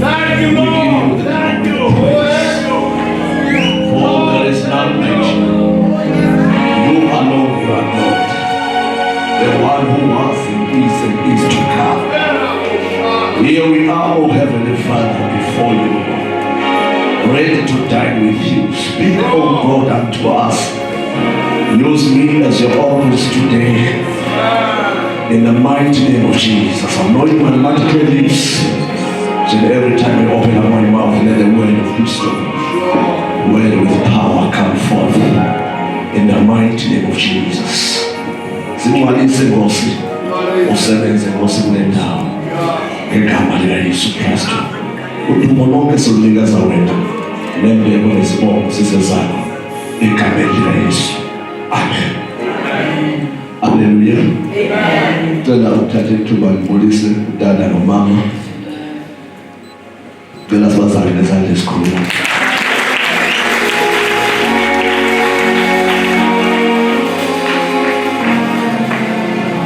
Thank you, Lord. Thank you. For there is none like you. You alone, you are God. The one who was and is to come. Here we are, O Heavenly Father, before you, ready to dine with you. Speak, O God, unto us. Use me as your office today. In the mighty name of Jesus. Anoint my magical lips. So that every time I open up my mouth, let the word of wisdom, word with power come forth. In the mighty name of Jesus. Simwalise Nkosi, usebenze Nkosi kule ndawo. Ngegama lika Yesu Kristu. Udumo lonke silunikeza wena. Nembeko nesibongo sisezakho. Egameni lika Yesu. Amen. Hallelujah. Amen. Cela uthathe ithuba ngibulise udada nomama. Cela sibazali nezandla esikhulu.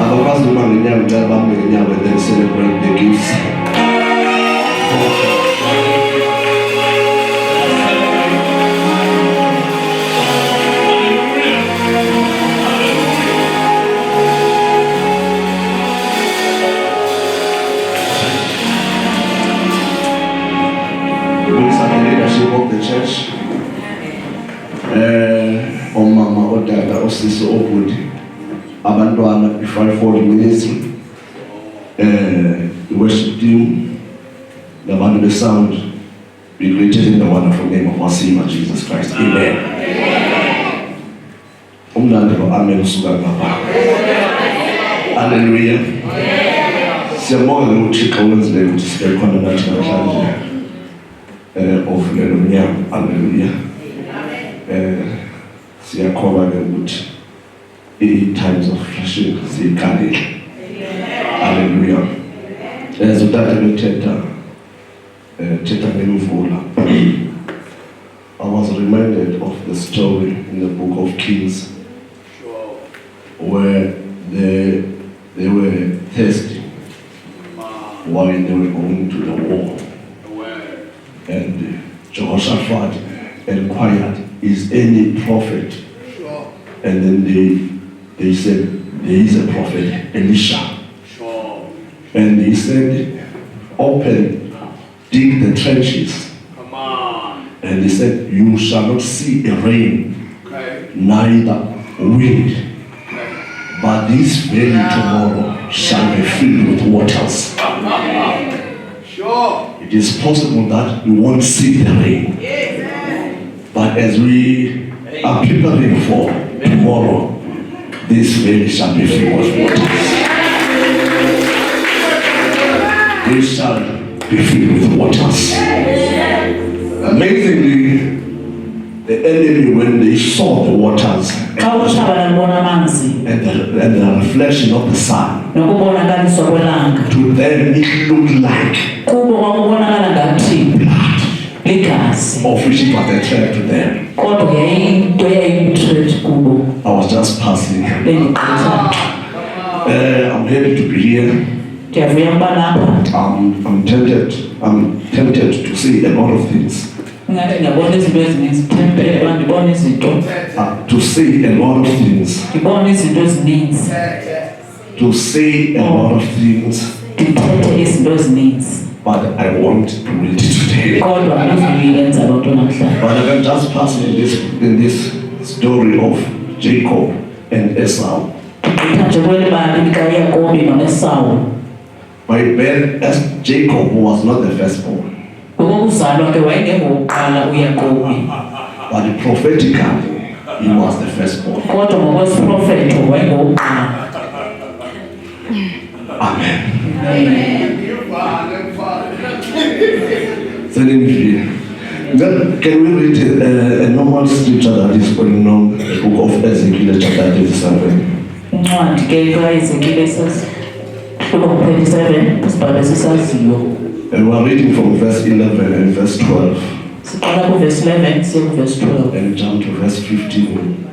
Abakwazi uma ngenyawo ngicela bambe ngenyawo and then celebrate the gifts. Of the church, omama, odada, osisi, obudi, abantwana, before I fall ministry, the worship team, the band of the sound, be greeted in the wonderful name of our Savior Jesus Christ. Amen. Amen. Hallelujah. Siyabonga ngokuthixo wenzileyo ukuthi sibe khona nathi namhlanje. Of Hallelujah. Hallelujah. Siyakholwa ke ukuthi times of flashing zikalile. Hallelujah. Utata bethetha ngemvula. I was reminded of the story in the book of Kings where they were thirsty while they were going to the war. And Jehoshaphat inquired, is any prophet? Sure. And then they said, there is a prophet, Elisha. Sure. And he said, dig the trenches. Come on. And he said, you shall not see a rain, okay, neither wind, okay, but this valley tomorrow shall be filled with waters. Sure. It is possible that we won't see the rain. But as we are preparing for tomorrow, this valley shall be filled with waters. We shall be filled with waters. Amazingly, the enemy, when they saw the waters and the reflection of the sun, to them it looked like blood, of which it was a threat to them. I was just passing. I'm happy to be here. I'm tempted to say a lot of things. To say a lot of things. To say a lot of things. But I want to read it today. But I can just pass in this story of Jacob and Esau. By birth, as Jacob was not the firstborn. But prophetically, he was the firstborn. Amen. Can we read a normal scripture that is going on the book of Ezekiel chapter 37? And we are reading from verse 11 and verse 12. And jump to verse 15,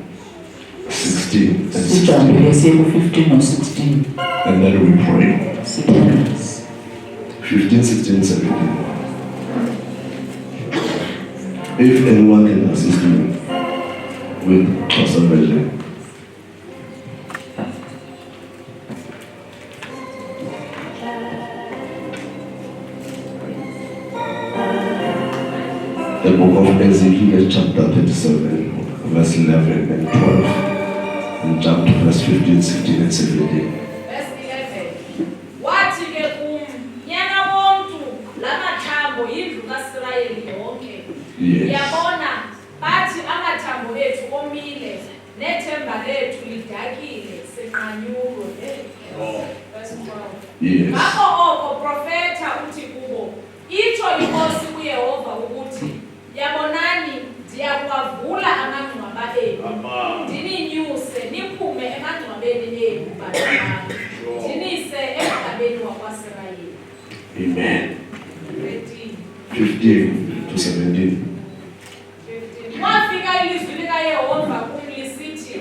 16 and 16. And then we pray. 15, 16, 17. If anyone can assist me with Pastor version. The book of Ezekiel, chapter 37, verse 11 and 12, and jump to verse 15, 16, and 17. Verse 11. Wathi ke nyana wontu lamathambo yindlu kaSirayeli yonke. Yes. Yabona bathi amathambo ethu omile nethemba lethu lidakile siqanyulo. Verse 12. Yes. Ngakho oko profeta uthi kubo itsho inkosi kuYehova ukuthi yabonani ndiyakwavula amangcwaba enu ndininyuse niphume emangcwabeni enu bantwana ndinise emhlabeni wakwaSirayeli. Amen. 15 to 17. Mwafika ilizwi likaYehova kum lisithi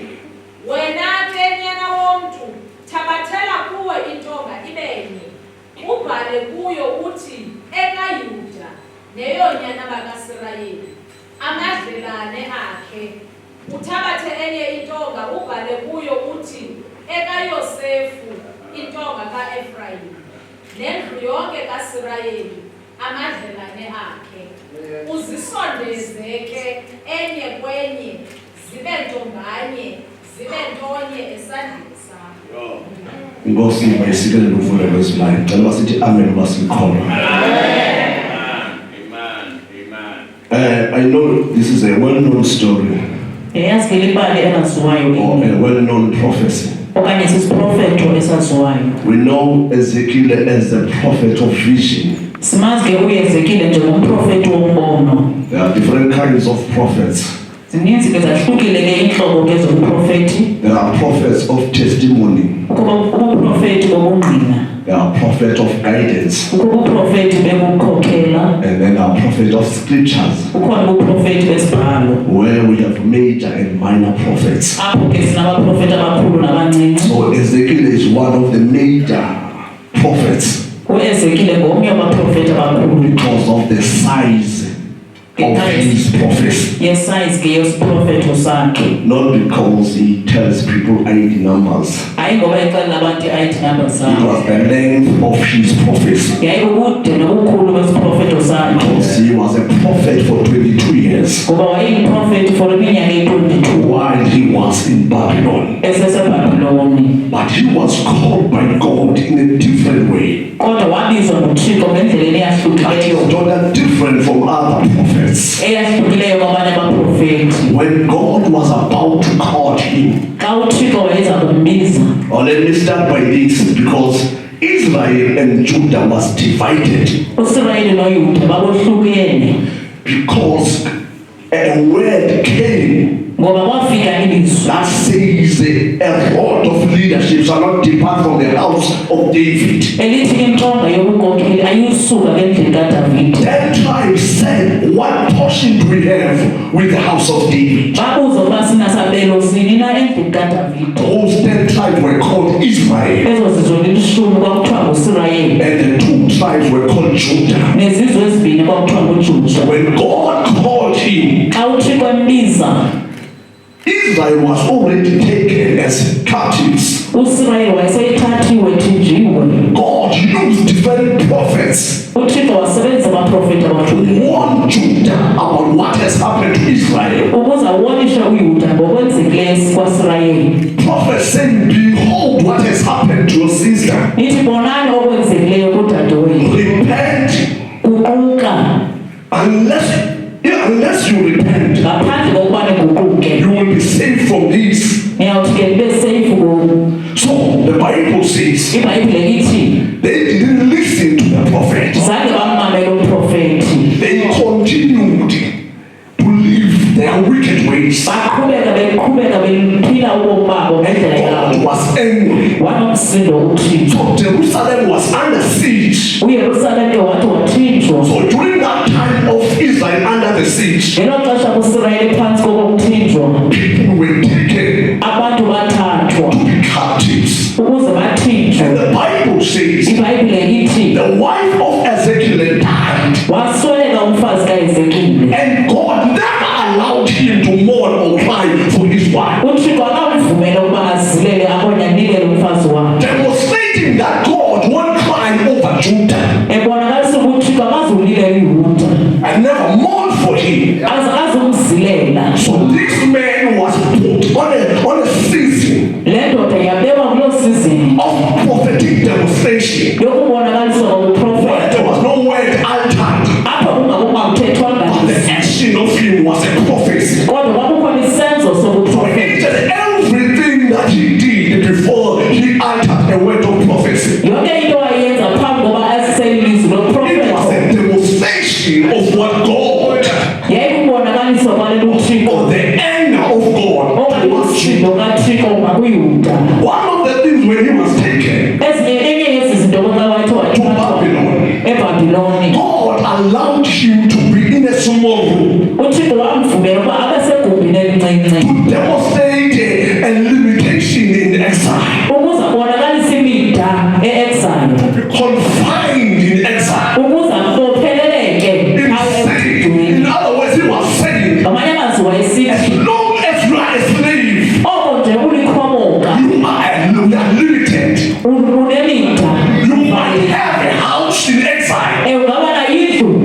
wena ke nyana womntu thabathela kuwe intonga ibenye ubhale kuyo uthi ekaYuda neyonyana bakaSirayeli amadlelane akhe uthabathe enye intonga ubhale kuyo uthi ekaYosefu intonga kaEfrayimi nendlu yonke kaSirayeli amadlelane akhe uzisondeze ke enye kwenye zibe ntonganye zibe ntonye esandleni sakho. Inkosi mayisikele ukuvula kwezimali. Ngicela basithi amen basikhona. I know this is a well-known story or a well-known prophecy. We know Ezekiel as the prophet of vision. There are different kinds of prophets. There are prophets of testimony. There are prophets of guidance. And then there are prophets of scriptures, where we have major and minor prophets. So Ezekiel is one of the major prophets because of the size of his prophecy. Not because he tells people ID numbers. It was the length of his prophecy. Because he was a prophet for 22 years while he was in Babylon. But he was called by God in a different way. That is totally different from other prophets. When God was about to call him, or let me start by this, because Israel and Judah was divided. Because a word came that says a rod of leadership shall not depart from the house of David. 10 tribes said, what portion do we have with the house of David? Those 10 tribes were called Israel, and the 2 tribes were called Judah. When God called him, Israel was already taken as captives. God used different prophets to warn Judah about what has happened to Israel. Prophets saying, behold what has happened to your sister. Repent. Unless you repent, you will be saved from this. So the Bible says they didn't listen to the prophet. They continued to live their wicked ways. And God was angry. So Jerusalem was under siege. So during that time of Israel under the siege, people were taken to be captives. And the Bible says the wife of Ezekiel died. And God I never mourned for him. So this man was put on a season of prophetic demonstration. Where there was no word altered, but the action of him was a prophecy. So each and everything that he did before he uttered a word of prophecy, it was a demonstration of what God, or the anger of God. One of the things when he was taken to Babylon, God allowed him to be in a small room to demonstrate a limitation in exile, to be confined in exile. In other words, he was saying, as long as you are a slave, you are limited. You might have a house in exile,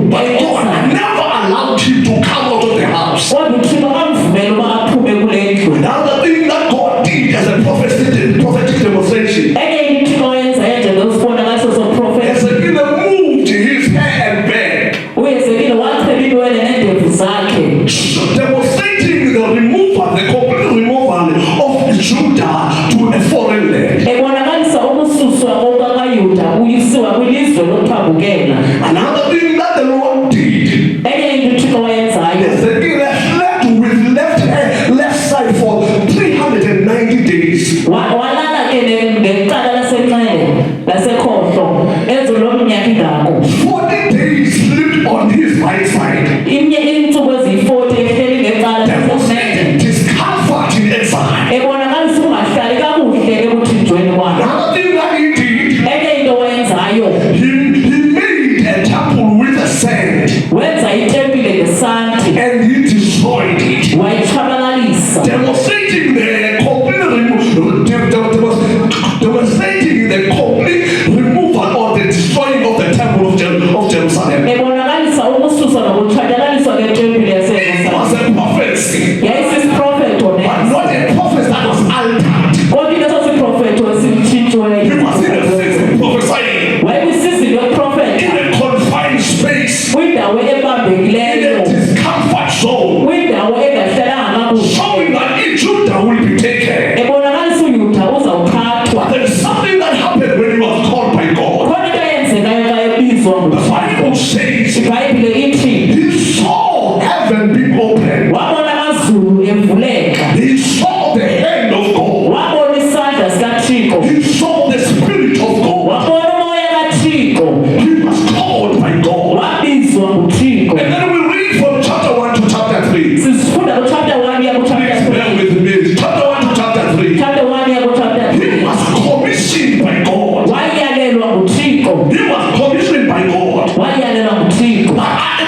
but God never allowed him to come out of the house. Another thing that God did as a prophetic demonstration, Ezekiel moved his hair and beard, demonstrating the removal, the complete removal of Judah to a foreign land. Another thing that the Lord did, Ezekiel slept with left side for 390 days. 40 days slept on his right side, demonstrating discomfort in exile. Another thing that he did, he made a temple with the sand and he destroyed it, demonstrating the complete removal or the destroying of the temple of Jerusalem. It was a prophecy, but not a prophecy that was altered. He was in a season prophesying in a confined space, in a discomfort zone, showing that in Judah will be taken. But there's something that happened when he was called by God. The Bible says he saw heaven being opened. He saw the hand of God. He saw the Spirit of God. He was called by God. And then we read from chapter 1 to chapter 3. Please bear with me. Chapter 1 to chapter 3. He was commissioned by God. He was commissioned by God. But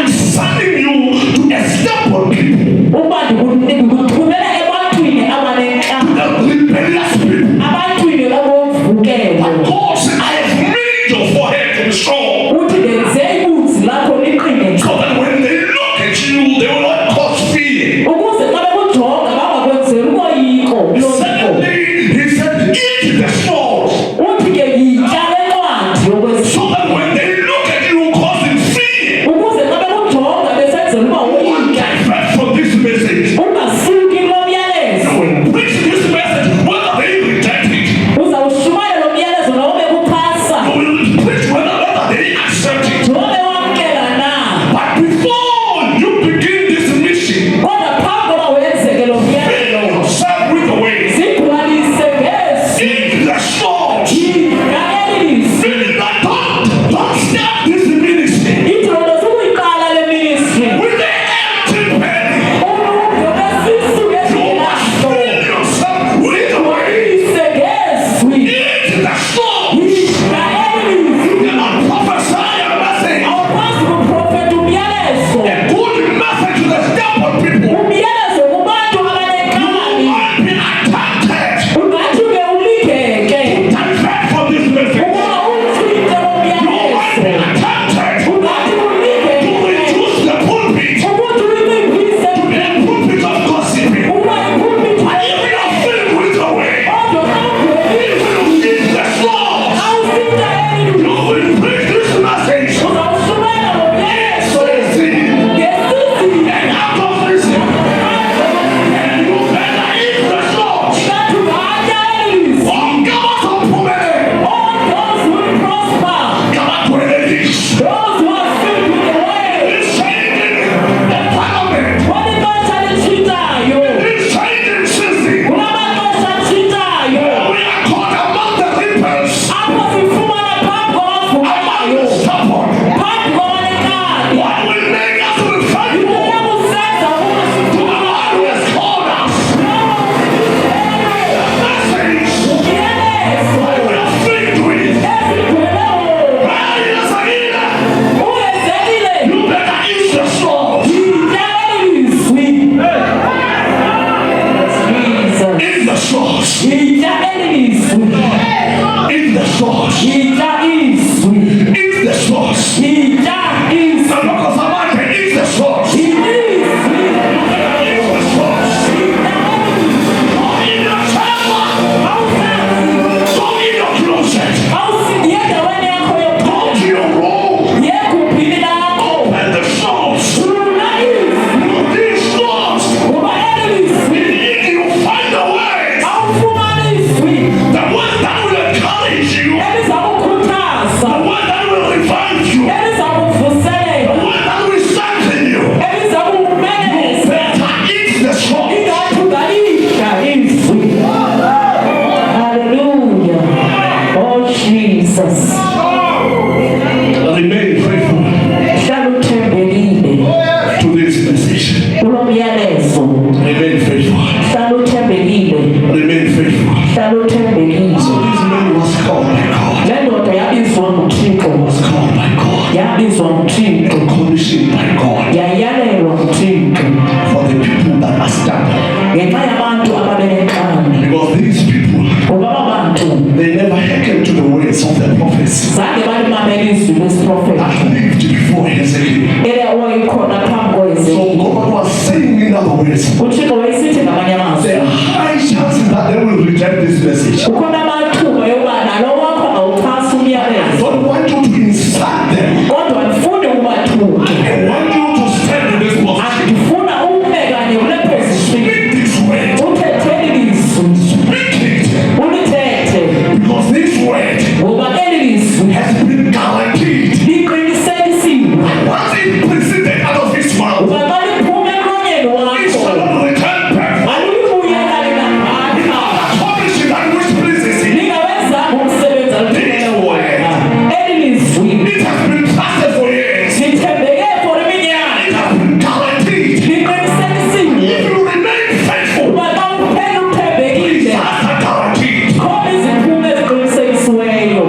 words, uthixo wayesithi ngamanye amazwi there are high chances that they will reject this message. ukhona amathuba yokuba nalo wakho awuxhasi I umyalezo don't want you to insult them. kodwa ndifune ubathuke I want you to stand in this position. ndifuna ume kanye kule position Speak this word. uthethele lizwi Speak it. ulithethe Because this word ngoba eli lizwi has been guaranteed. liqinisekisiwe Once it preceded out of his mouth, uba xa liphume emlonyeni it shall wakho not return back. alibuyela linaphatha Accomplish that which pleases him. lingawenzanga umsebenzi alithumele wena eli lizwi It has been trusted for years. lithembeke for It iminyaka has been guaranteed. liqinisekisiwe If you remain faithful, uba xa uphela uthembekile that's a guaranteed. khona iziphumo eziqinisekisiweyo.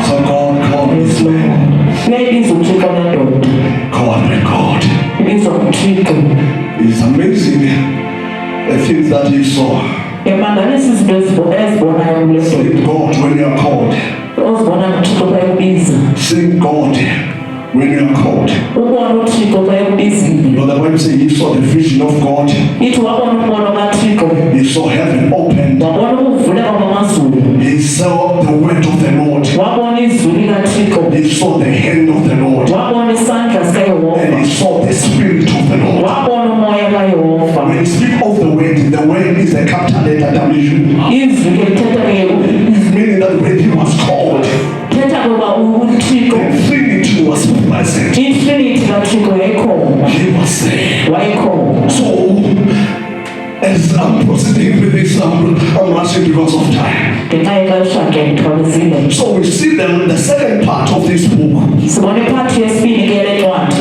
So God called this man. Ladies uthixo nendoda God by God. ibizwa nguthixo It's amazing the things that he saw. emangalisa izinto ezibonayo kule Seek ndoda God when you are called. ozibona nguthixo xa ekubiza Seek God when you are called. ubona uthixo xa ekubizile You know, the Bible says he saw the vision of God. ithi wabona umbono kathixo He saw heaven opened. wabona ukuvuleka kwamazulu He saw the word of the Lord. wabona izwi likathixo He saw the hand of the Lord. wabona isandla And sikayehova he saw the spirit of the Lord. wabona umoya kayehova When you speak of the word is a capital letter W. izwi ke lithetha ke It's meaning that when he was called, thetha koba uthixo the Trinity was present. itrinity kathixo yayikhona He was there. wayikhona So, as I'm proceeding with this, I'm rushing because of time. ngenxa yexesha ke ndithwalisile So we see the second part of this book sibona iphathi yesibini ke le ncwadi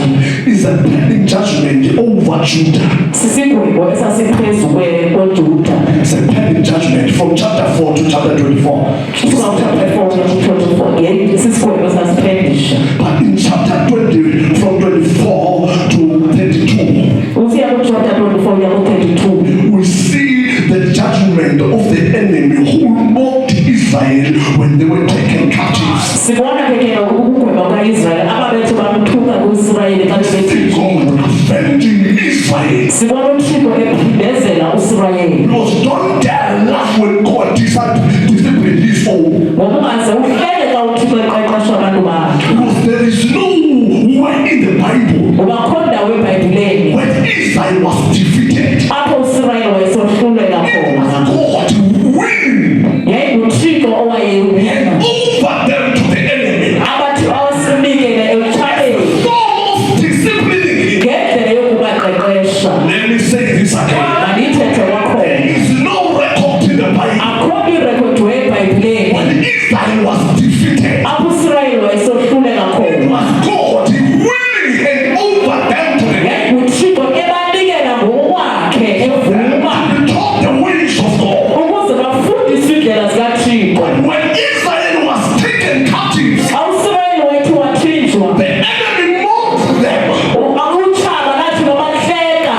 is a pending judgment over Judah. sisigwebo esasiphezu kwejuda It's a pending judgment from chapter 4 to chapter 24. kusuka kuchapter 4 ku-24 sisigwebo esasiphendisha But in chapter 20, from 24 to 32, usiya kuchapter 24 uya ku-32 we see the judgment of the enemy who mocked Israel when they were taken captives. sibona ke ke ukugweba kwaIsrael ababethu bamthuka kuIsrayeli xa See bebethi God avenging Israel. sibona uthixo ephindezela uIsrayeli Because don't dare laugh when God discipline his own. ngoba ungaze uhlele xa uthixo eqeqesha abantu bakhe Because there is no way in the Bible ngoba kho ndawo ebhayibhileni when Israel was defeated, apho uIsrayeli wayesohluleka khona God win yayinguthixo owayewina over them to the enemy. abathi awasinikele ekutshaleni Form of disciplining him. ngendlela yokubaqeqesha Let me say this again. mandiyithethe There kwakhona is no record in the Bible akho irekhodi ebhayibhileni when Israel was defeated. apho uIsrayeli wayesohluleka It khona was God winning and over them to the enemy. nguthixo ebanikela ngokwakhe evuma He taught the ways of God. ukuze bafundiswe iindlela zikathixo When Israel was taken captive, awusirayeli wayethi wathinjwa the enemy mocked them. awutshaba lathi labahleka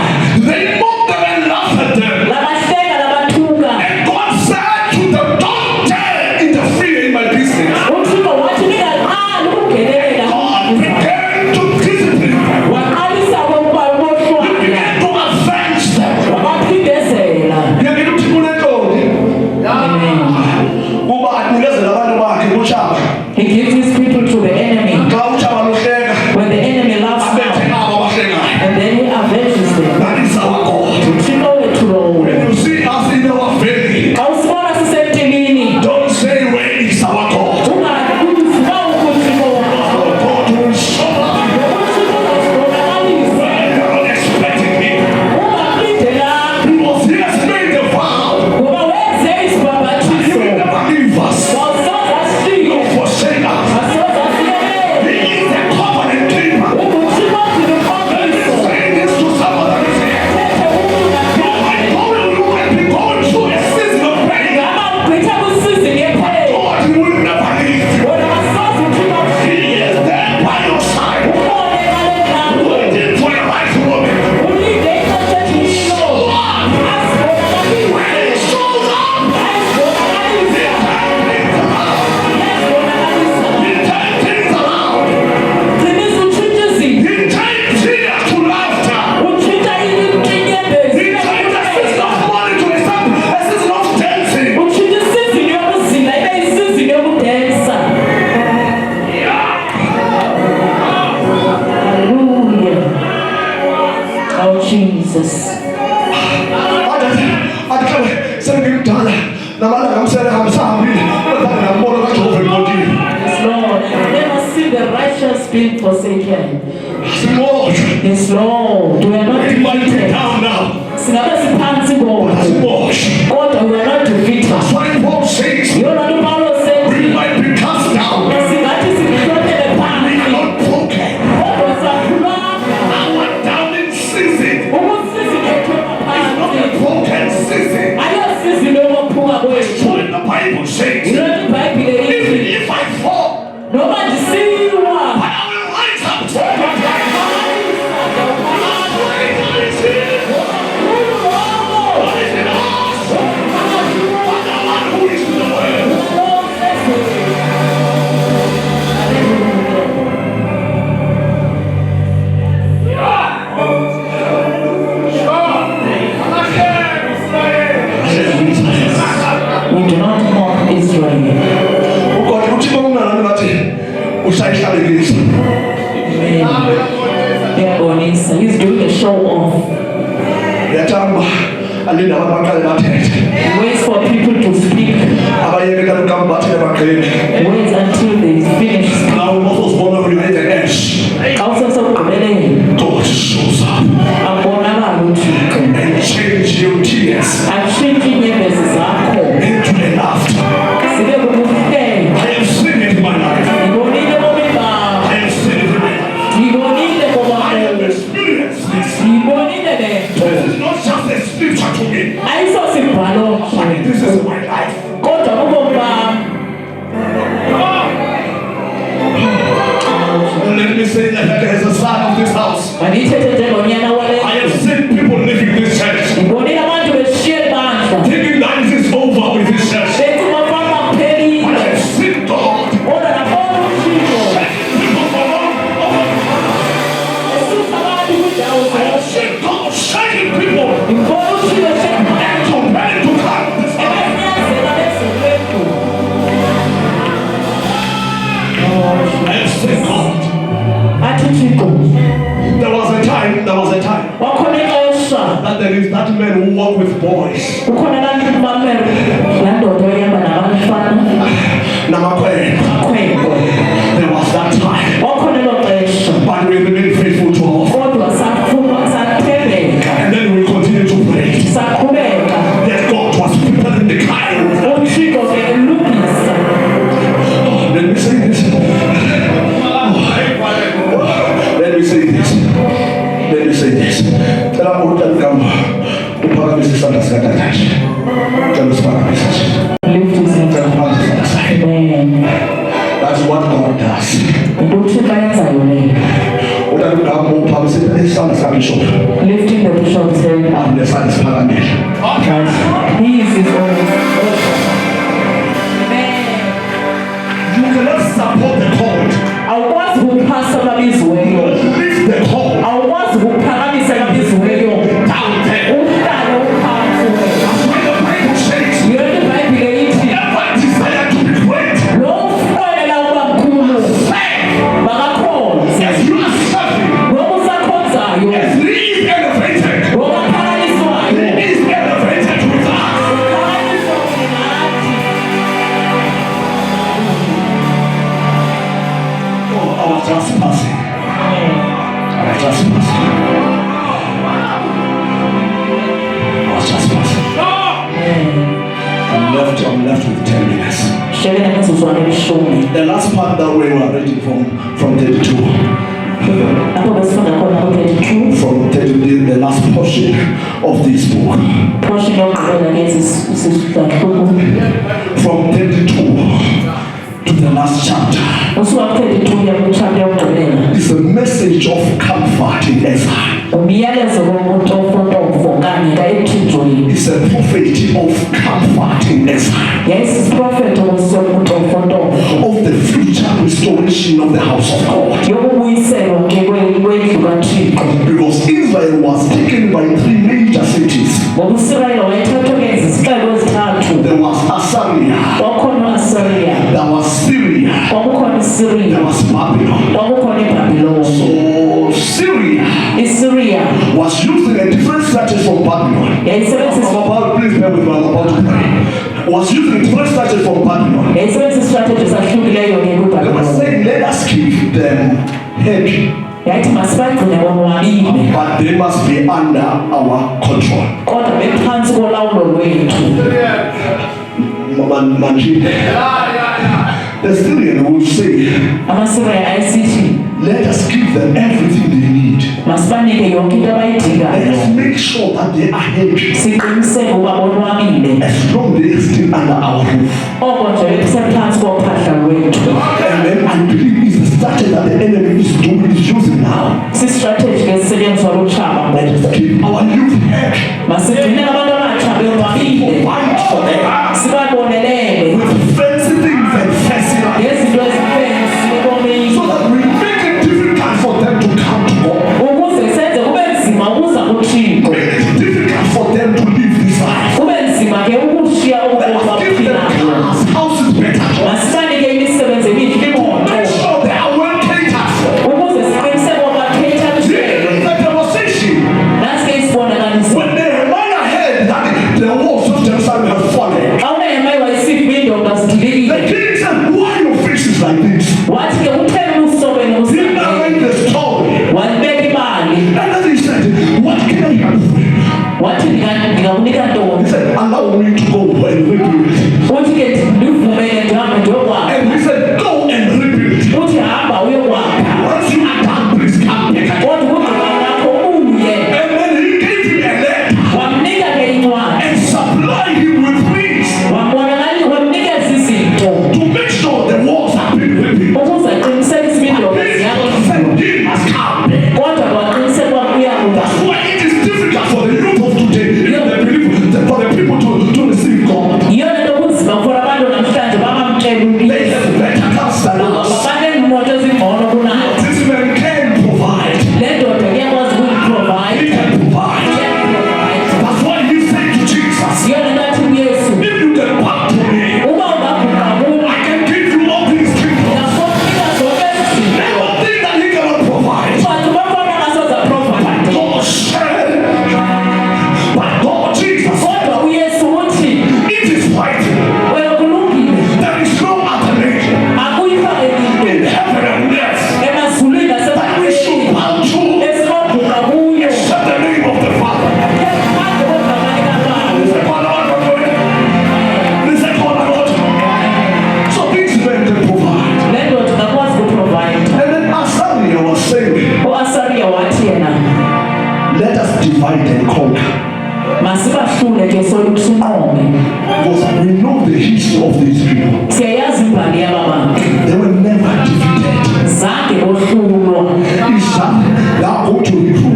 They mocked them and laughed at them. labahleka labathuka And God said to them, don't dare interfere in my business. uthixo wathi ningaqali ukungenelela God began to discipline them. waqalisa kokuba He bohlwana began to avenge them. wabaphindezela Ngeke uthi kunentombi kuba athi has been forsaken. Lord, Yes, Lord. We are not we might be defeated. down now. Singabe siphansi kodwa. Lord, Kodwa we are not defeated. that's why Paul says, Yona nto Paulo sethi, we might be cast down. singathi sikuhlophele We are phansi. not broken. Kodwa sakhulanga. Our downing season Ubusisi bethu is not phansi. a broken season. Ayosisi lokuphuka kwethu. So the Bible says, Yona iBhayibhile even ithi, if I fall, noma ndisiwa, but I will rise up to it. What is it? What is it? Us? But the one who is in the world. We do not mock Israel. Ukhona uThixo kunalami bathi ushayihlalekisa. Uyabonisa. He's doing a show off. Uyathamba alinde abantu baqale bathethe. He waits for people to speak. Abayekela ukugamba bathele baqede. Waits until they finish. Now we must born when you at the edge. Xa usesokugqibeleni, God shows up abonakala uThixo. and change your tears Atshintshe inyembezi zakho into a laughter. zibe kukuhleka. I have seen it in my life. Ngibonile ebomini bakho. I have seen it in my life. Ngibonile I have kobakho. experienced this. Ngibonile le nto. This is not just a scripture to me. Ayisosibhalo But nje. this is my life. Kodwa ubomi bam. Let me say that as a son of this house, Mandithethe njengonyana wale. I have seen people leaving this church Ngibonile abantu beshiya ibandla. thinking that this is over with this church. Bethi umafama But I kuphelile. have seen God Kodwa nabona uThixo taking people from all esusa abantu kwiindawo I have zonke. seen God shaking people Ngibona uThixo esekhona. and compelling to come to this house. Ebanyazela bezikwethu. I have seen God. Athi uThixo, There was a time wakhona ixesha. that there is that man who walk with boys. Ukhona laa mntu umamele, laa ndoda ehamba nabafana. Namakwena. Khwenkwe. There was that time. Wakhona elo xesha. But we remain faithful to our Father. Kodwa sathembeka. And then we continue to pray Saqhubeka. that God was preparing the kind. uThixo ke elungisa. Let me say this. Let me say this. Let me say this. Tell our Lord that come to Paramis Santa Scatata. Tell us Paramis. Lift his hands up. Amen. That's what God does. Into uThixo ayenzayo leyo. Utakudamu Paramis Santa Scatishop. Lifting the bishop's head. And the Santa Paramis. He is his own. You cannot support the court. Awukwazi ukuphasa ababiziweyo. Lift the court Awukwazi ukuphakamisa ababiziweyo. down there. Uhlale uphansi wena. When the Bible says, Yonke iBhayibhile ithi, never desire to be great. lo ufowela uba mkhulu makakhonze. As you are serving, Ngoba usakhonzayo, as he is elevated, ngoba aphakanyiswayo, he is elevated with us. uphakanyiswa kunye nathi. Oh, I was just passing. I was just passing. I was just passing. I'm left with 10 minutes. Shebe nemizuzwana elishumi. The last part that we were reading from 32. Lapho besifunda khona ku-32. From 32, the last portion of this book. Portion yokugqibela lezi sihluku. From 32 to the last chapter. Usuka ku-32 kuya ku-chapter yokugqibela. It's a message of comfort in Ezra. Umyalezo wobuntofontofo kanye kayiThixweni. It's a prophet of comfort in Ezra. Yayisiprofethi sobuntofontofo. Of the future restoration of the house of God. Yokubuyiselwa ke kwendlu kaThixo. Because Israel was taken by 3 major cities. Ngoba uSirayeli wayethathwa ngezixeko ezithathu. There was Assyria, Kwakukhona u-Asiriya, there was Syria, kwakukhona iSiriya, there was Babylon. kwakukhona iBhabhiloni. So Syria iSiriya was using a different strategy from Babylon. yayisebenzisa Please bear with me, I'm about to pray. Was using a different strategy from Babylon. They were saying, let us keep them happy, but they must be under our control. The Syrian will say, let us give them everything they need. Let us make sure that they are happy as long as they are still under our roof. And then I believe it's the strategy that the enemy is using now. Let us keep our youth happy. Provide for them with fancy things and fancy life, so that we make it difficult for them to come to God. Make it difficult for them to live this life. Let us give them cars, houses, better jobs. Make sure they are well catered for. The demonstration, when they remind ahead that the walls of Jerusalem have fallen, the king said, why your faces like this? He narrated the story. And then he said, what can I help you? He said, allow me to go and rebuild. And he said, go and rebuild. Once you are done, please come back. And then he gave him a letter and supplied him with means to make sure the walls have been rebuilt. He must come back. That's why it is difficult for the youth of today, for the people to receive God. They have better cars than us. This man can provide. He can provide. That's why you say to Jesus, if you get back to me, I can give you all these things. Never think that he cannot provide. God said, but God, Jesus, it is fighting. There is no other name in heaven and earth that we should bow to except the name of the Father. So these men can provide. And then Asaria was saying, let us divide and conquer. Because we know the history of these people. They were never defeated. Israel, now go to Hebrew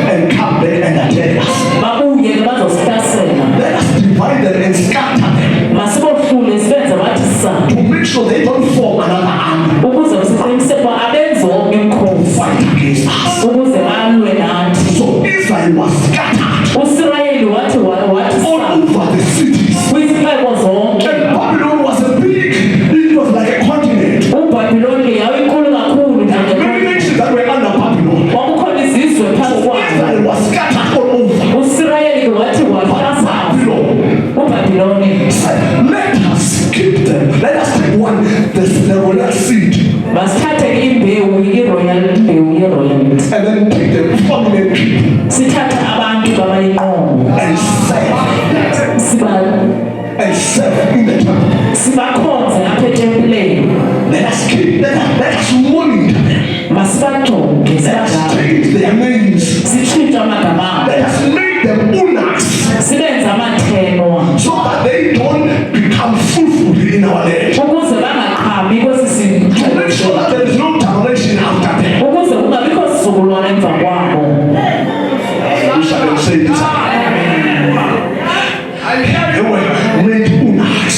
and come back and attack us. Let us divide them and scatter them to make sure they don't form another army to fight against us. So Israel was scattered all over the cities. And Babylon was a big, it was like a continent. Many nations that were under Babylon. So Israel was scattered all over. Babylon said, let us keep them. Let us take one, the royal seed. And then take the prominent people and serve in the temple. Let us keep them. Let us monitor them. Let us change their names. Let us make them monarchs so that they don't become fruitful in our land. To make sure that there is no generation after them. We shall say this. They were made monarchs.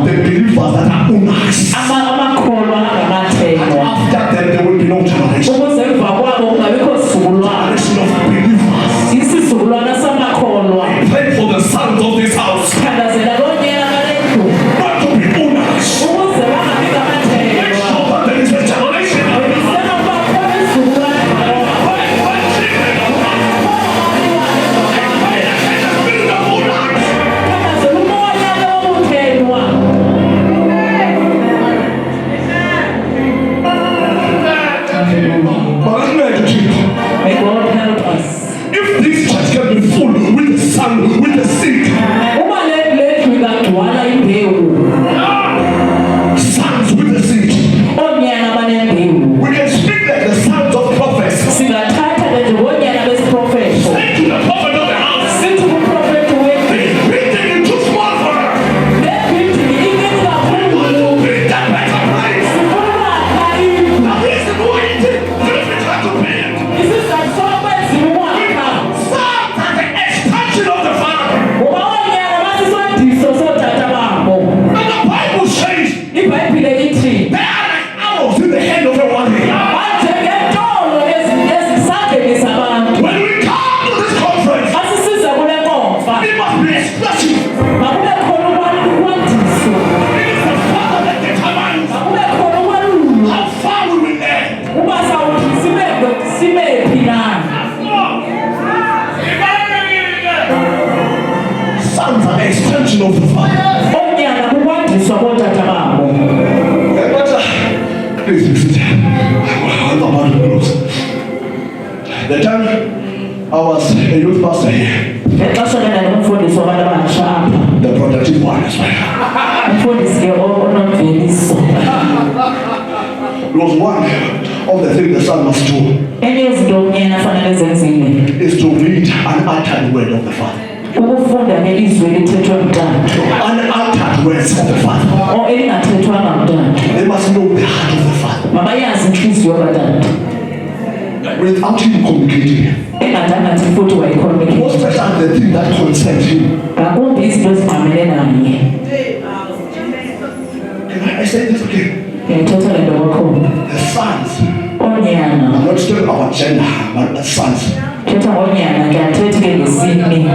The believers that are monarchs. And after them there will be no generation. Generation of believers. Pray for the sons of this house. Not to expression. Makube khona ukwandiswa. It is the Father that determines Makube khona ukwalula. how far we will end. Uba sawuthi sibephi na. Sons are an extension of the Father. Onyana kukwandiswa kotata babo. Please be seated. I'm about to close. The time I was a youth pastor here, Ngexesha lena ndingumfundisi wabantu abasha apha. the productive one as well. Umfundisi ke onomveliso. It was one of the things the son must do Enye yezinto umyeni afanele zenzile. is to read an uttered word of the Father. Ukufunda ngelizwi elithethwe ngutata. Unuttered words of the Father. O elingathethwanga ngutata. They must know the heart of the Father. Mabayazi inhliziyo katata. Without him communicating. Engadangathi futhi wayikhomekile. Most especially the thing that concerns him. Ngakumbi izinto ezingqamele naye. Can I say this again? Ngiyayithetha le nto kwakhona. The sons. Onyana. I'm not talking about gender, but the sons. Thetha ngonyana ke athethi ke ngesini.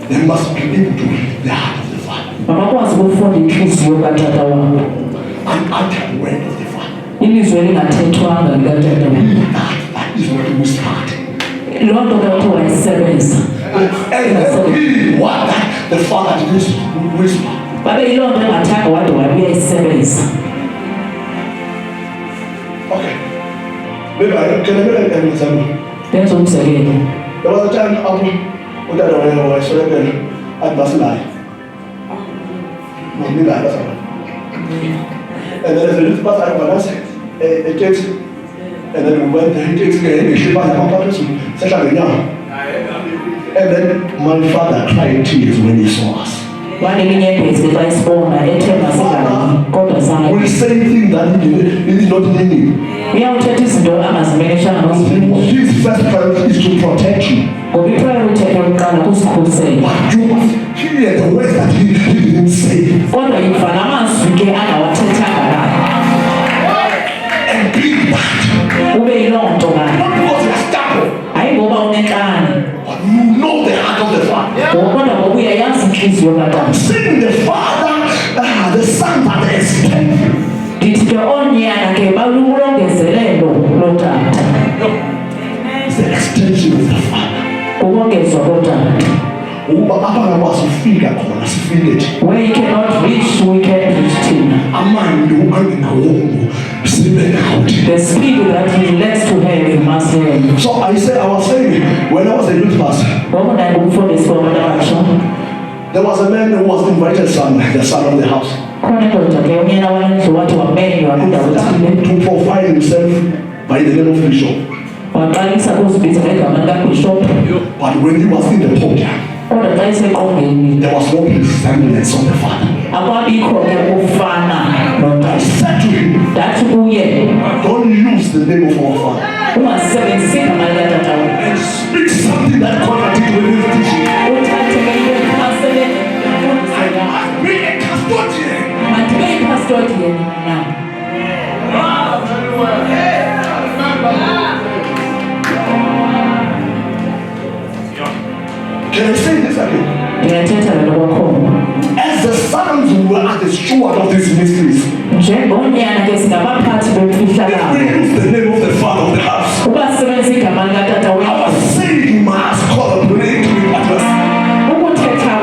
They must be able to read the heart of the Father. Mabakwazi ukufunda inhliziyo katata wabo. An uttered word of the Father. Ilizwi elingathethwanga likatata wabo. That is what we start. Loo nto kuthiwa wayisebenza. And really what that the Father did is whisper. Babe yiloo nto engathanga wade wabuyayisebenza. Okay. Maybe can I make an example? Ndenza umzekelo. There was a time utata wayesolekela athi masilaye. Nomnilaye basana. And then as a youth pastor, I was a taxi. And then we went there, he takes again, he shipped back to and then my father cried tears when he saw us. Wanelinyembezi xa isibona ethemba singayi kodwa We zange. say things that he is not meaning. Uyawuthetha izinto angazimeleshanga noziphinde. His first priority is to protect you. Ngoba ipriority yakhe yokuqala kusikhusela. But you must hear the words that he didn't say. Kodwa yiva namazwi ke angawathethanga naye. And be that. Ube yiloo nto ngayo. Not because you're stubborn, Hayi ngoba unenkani. but you know the heart of the Father. Kodwa ngoba uyayazi inhliziyo katata. Saying the Father, the Son are the extension. Ndithi ke onyana ke balulongezelelo lotata. It's the extension of the Father. Ukongezwa kotata. Uba abangakwazi ufika khona sifike nje. Where you cannot reach, we can reach thina. Amando angenawongo sibe nawo. The spirit that he likes to have, you must have. So I was saying, when I was a youth pastor, Ngoba ndingumfundisi wabantu abasha. there was a man who was invited the son of the house. Khona indoda ke unyana wendlu wathi wamenywa kwindawo ethile. Started to provide himself by the name of Bishop. Waqalisa ukuzibiza ngegama likabhishophu. But when he was in the podium, Kodwa xa iseqongeni there was no resemblance of the Father. akwabikho ke ufana I notata. said to him, Ndathi kuye don't use the name of our Father ungasebenzisi igama likatata wakho. and speak something that contradicts with his teaching. Uthathe ke into ephasene nemfundiso I yakho. must be a custodian. Mandibe yipastodian mna. Can I say this again? Ndiyathetha le nto kwakhona. As the sons were at the steward of these mysteries, Njengonyana ke singabaphathi bemfihlakalo. we use the name of the Father of the house. Ubasebenzisa igama likatata I wethu. was saying must collaborate with others. Ukuthetha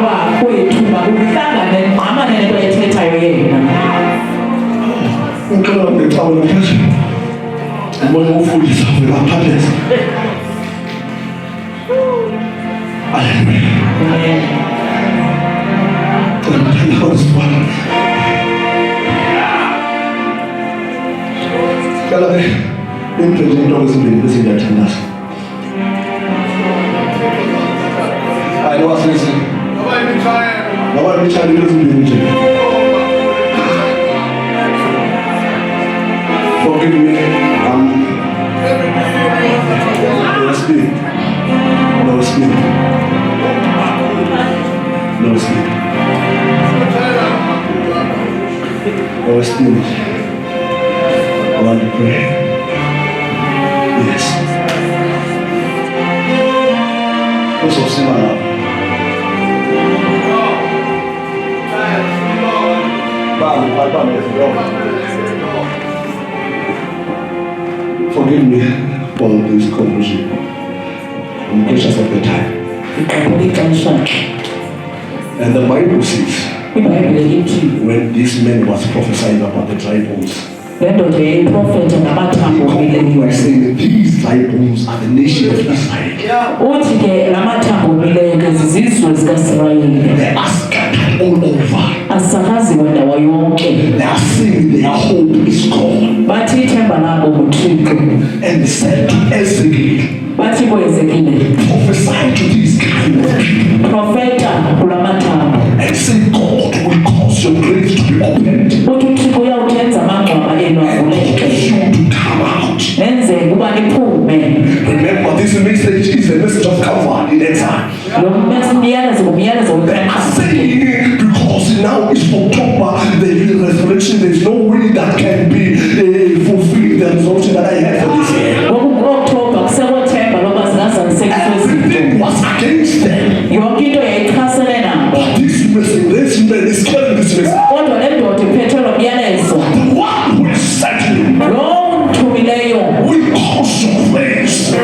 kwethu makuhlangane ngqamane nento ethethayo yena. Ngicela ngexawe phezulu. Umoya wofundisa webaphathisa. Hallelujah. Cela ke into izinto ezimbili ezingathandaza. Hayi wasisi. Ngoba imithando ezimbili nje. Forgive me. No speak. No speak. No speak. No speak. I want to pray. Yes. What's up, Simon? Forgive me for this conclusion. I'm conscious of the time. And the Bible says, when this man was prophesying about the dry bones, he was saying that these dry bones are the nation of Israel. They are scattered all over. They are saying their hope is gone. And they said to Ezekiel, prophesy to these kind of people and say God will cause your graves to be opened and cause you to come out. Remember, this message is a message of comfort in exile. They are saying because now it's October, the resurrection, there's no way that can be fulfilled, the resolution that I had for this year. Everything was against them. But this man is killing this message. The one who is settling will cause your face to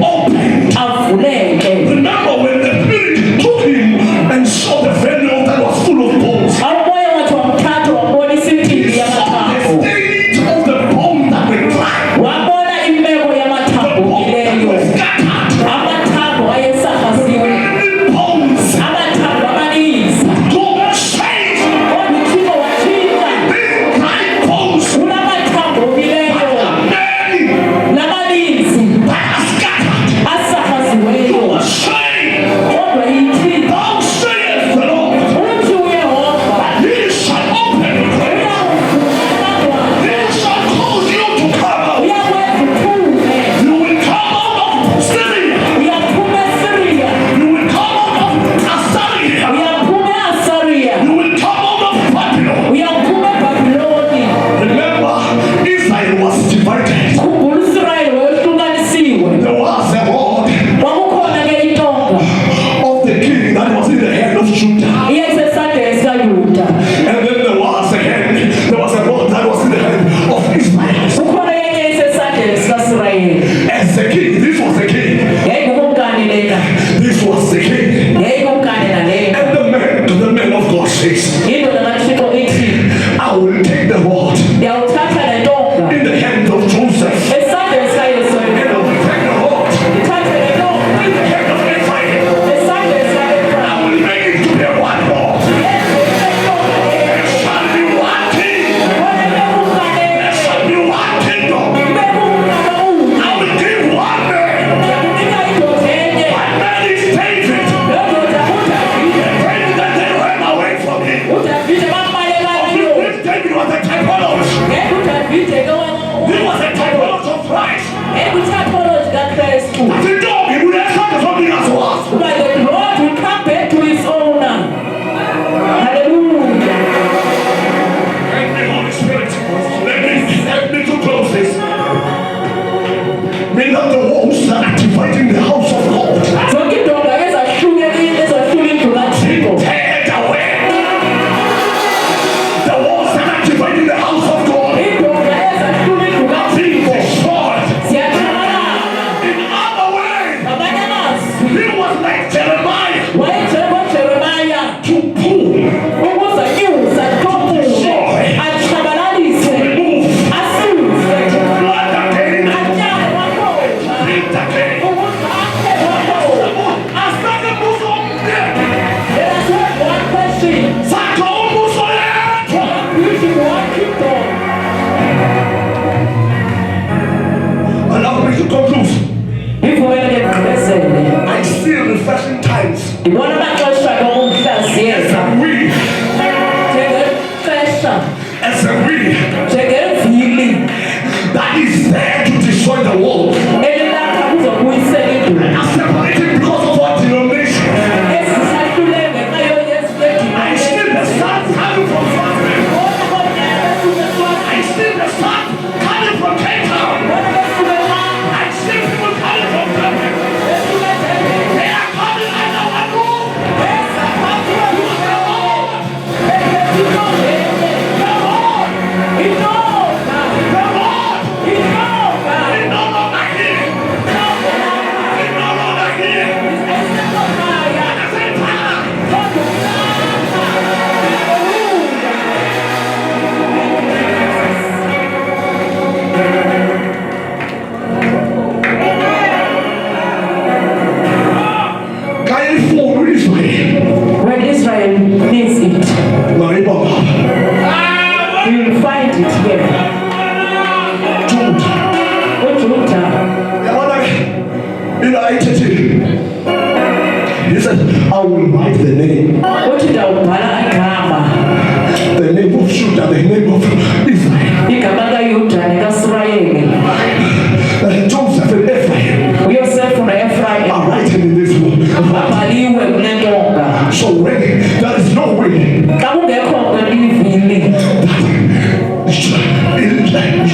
open. Remember when the spirit took him and saw the very altar was full of bones. He saw the state of the bone that were dry. He said, I will write the name. uthi ndawubhala igama, The name of Judah, the name of Israel. igama kaYuda nekaSirayeli, Joseph and Ephraim uYosefu noEfrayimi are written in this book. babhaliwe kule ntonga. So really, there is no way Xa kungekho kwelivili,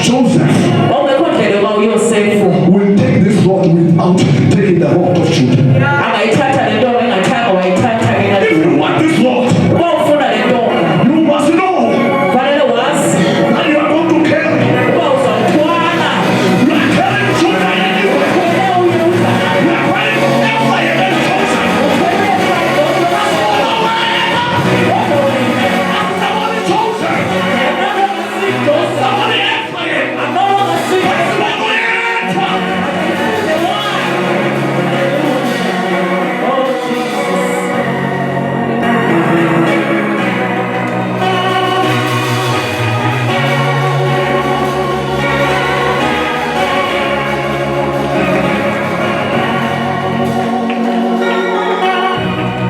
Joseph ongekho ndlela uba uYosefu will take this rod without taking the rod of Judah. angayithatha le ntonga engathanga wayithatha If you engadini. want this rod, Uba ufuna le ntonga, you must know fanele wazi that you are going to carry. uba uzawuthwala You are carrying Judah in you. uthwele uYuda, You are carrying Ephraim and Joseph. uthwele Efrayimi, Somebody Joseph. Somebody Ephraim. Somebody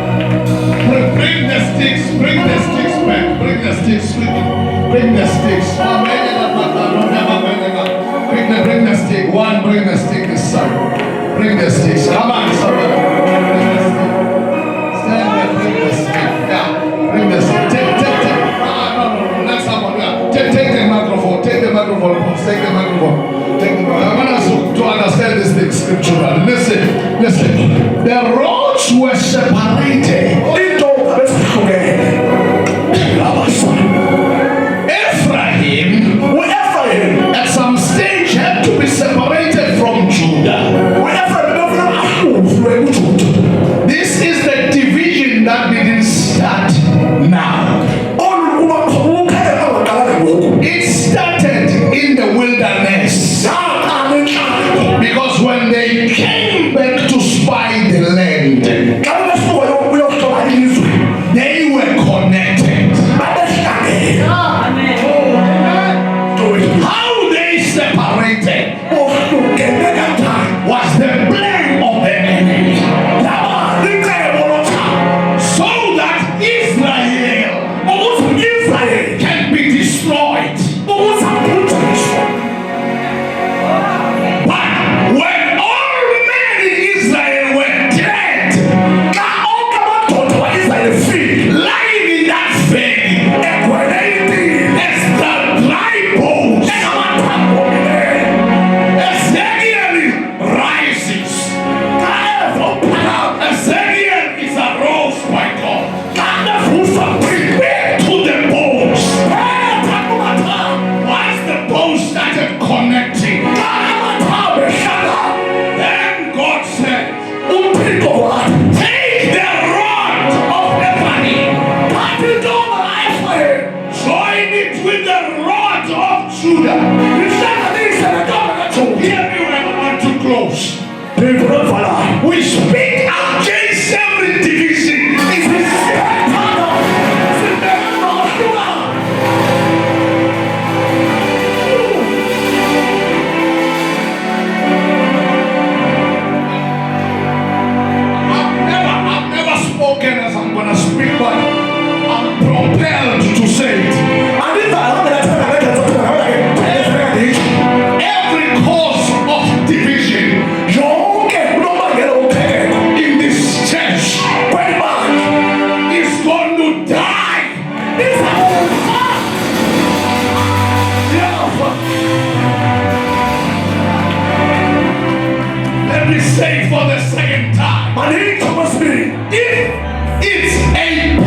Bring the sticks, bring the sticks back, bring the sticks, bring the sticks. Bring the stick, one, bring the stick this side. Bring the sticks, come on, somebody. Bring the stick. Stand there, bring the stick. Yeah, bring the stick. Take. No, not someone. Yeah. Take the microphone, take the microphone, take the microphone. Take the microphone. I want us to understand this thing scriptural. Listen. The roads were separated. Ephraim at some stage had to be separated from Judah. This is the division that didn't start now. It started in the wilderness. Because when they came back to spy the land, they were connected. How they separated was the plan of the enemy. So that Israel can be destroyed. But when all men in Israel were dead, lying in that vein, as the dry bones, Ezekiel rises. Ezekiel is arose by God. Prepare to the bones. Once the bones started connecting, then God said, take the rod of Ephraim, join it with the rod of Judah. Hear me when I want to close. We speak against every division. I've never spoken as I'm gonna speak, but I'm propelled to say it. Every cause of division in this church is going to die. Let me say it for the second time. If it's a